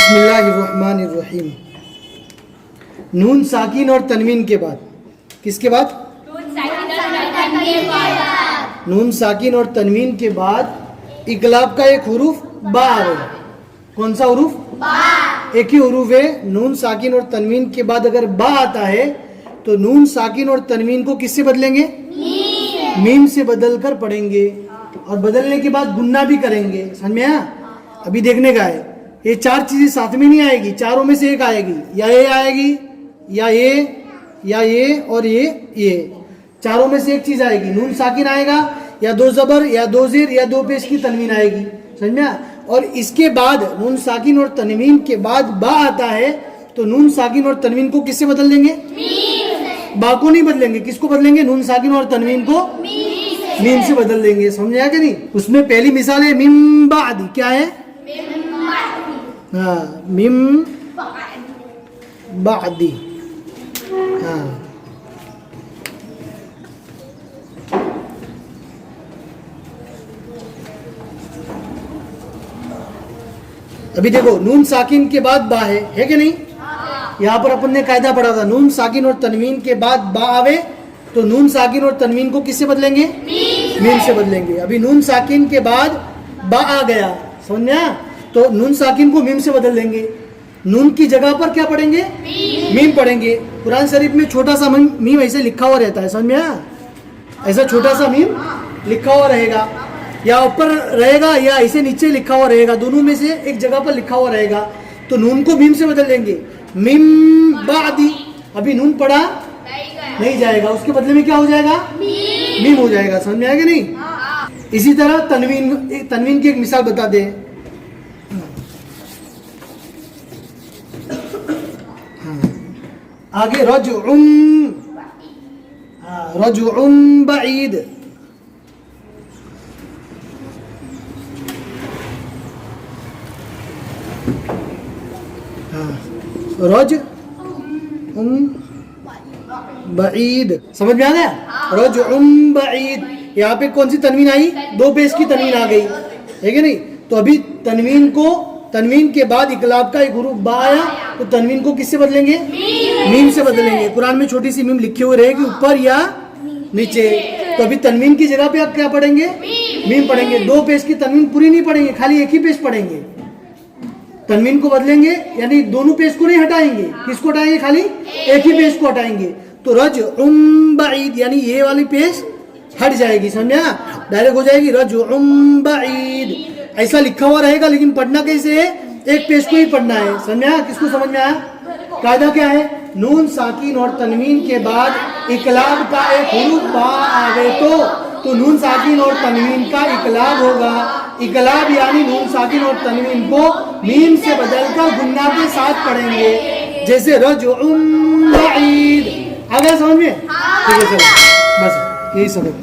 बिस्मिल्लाहिर्रहमानिर्रहीम। नून साकिन और तनवीन के बाद, किसके बाद? नून साकिन और तनवीन के बाद इकलाब का एक हुरूफ बा आवेगा। कौन सा हुरूफ? बा। एक ही हुरूफ है। नून साकिन और तनवीन के बाद अगर बा आता है तो नून साकिन और तनवीन को किससे बदलेंगे? मीम से बदल कर पढ़ेंगे और बदलने के बाद गुन्ना भी करेंगे। समझ में आया? अभी देखने का है, ये चार चीजें साथ में नहीं आएगी, चारों में से एक आएगी। या ये आएगी, या ये और ये चारों में से एक चीज आएगी। नून साकिन आएगा, या दो जबर, या दो जेर, या दो पेश की तनवीन आएगी। समझ में आया? और इसके बाद नून साकिन और तनवीन के बाद बा आता है तो नून साकिन और तनवीन को किससे बदल देंगे? बा को नहीं बदलेंगे, किसको बदलेंगे? नून साकिन और तनवीन को मीम से बदल देंगे। समझ आया कि नहीं? उसमें पहली मिसाल है मिम बादी। क्या है? हाँ, मिम बादी। हाँ, अभी देखो नून साकिन के बाद बा है कि नहीं? यहाँ पर अपन ने कायदा पढ़ा था, नून साकिन और तनवीन के बाद बा आवे तो नून साकिन और तनवीन को किससे बदलेंगे? मीम से बदलेंगे। अभी नून साकिन के बाद बा आ गया, समझ में आया? तो नून साकिन को मीम से बदल देंगे। नून की जगह पर क्या पढ़ेंगे? मीम पढ़ेंगे। कुरान शरीफ में छोटा सा मीम ऐसे लिखा हुआ रहता है, समझ में आया? ऐसा छोटा सा मीम लिखा हुआ रहेगा, या ऊपर रहेगा या ऐसे नीचे लिखा हुआ रहेगा, दोनों में से एक जगह पर लिखा हुआ रहेगा। तो नून को मीम से बदल देंगे, मिम बादी। अभी नून पढ़ा नहीं जाएगा, उसके बदले में क्या हो जाएगा? मीम हो जाएगा। समझ में आएगा नहीं? इसी तरह तनवीन की एक मिसाल बता दे। आगे रजुउम बईद। रजुउम बईद, समझ में आ गया? रजुउम बईद। यहाँ पे कौन सी तनवीन आई? दो पेश की तनवीन आ गई है कि नहीं? तो अभी तनवीन के बाद इकलाब का एक हुरूफ बा आया तो तनवीन को किससे बदलेंगे? मीम से बदलेंगे। कुरान में छोटी सी मीम लिखी हुई रहेगी ऊपर या नीचे। तो अभी तनवीन की जगह पे आप क्या पढ़ेंगे? मीम पढ़ेंगे। दो पेश की तनवीन पूरी नहीं पढ़ेंगे, खाली एक ही पेश पढ़ेंगे। तनवीन को बदलेंगे यानी दोनों पेश को नहीं हटाएंगे। किसको हटाएंगे? खाली एक ही पेश को हटाएंगे। तो रजुउम बईद यानी ये वाली पेश हट जाएगी। समझा? डायरेक्ट हो जाएगी रजुउम बईद। ऐसा लिखा हुआ रहेगा लेकिन पढ़ना कैसे है? एक पेश को ही पढ़ना है। समझा? किसको समझ में आया? कायदा क्या है? नून साकिन और तनवीन के बाद इकलाब का एक हुरूफ बा आवे तो नून साकिन और तनवीन का इकलाब होगा। इकलाब यानी नून साकिन और तनवीन को मीम से बदलकर गुन्ना के साथ पढ़ेंगे, जैसे रजुउम बईद। आ गया समझ में? ठीक है, चलो बस यही सब है।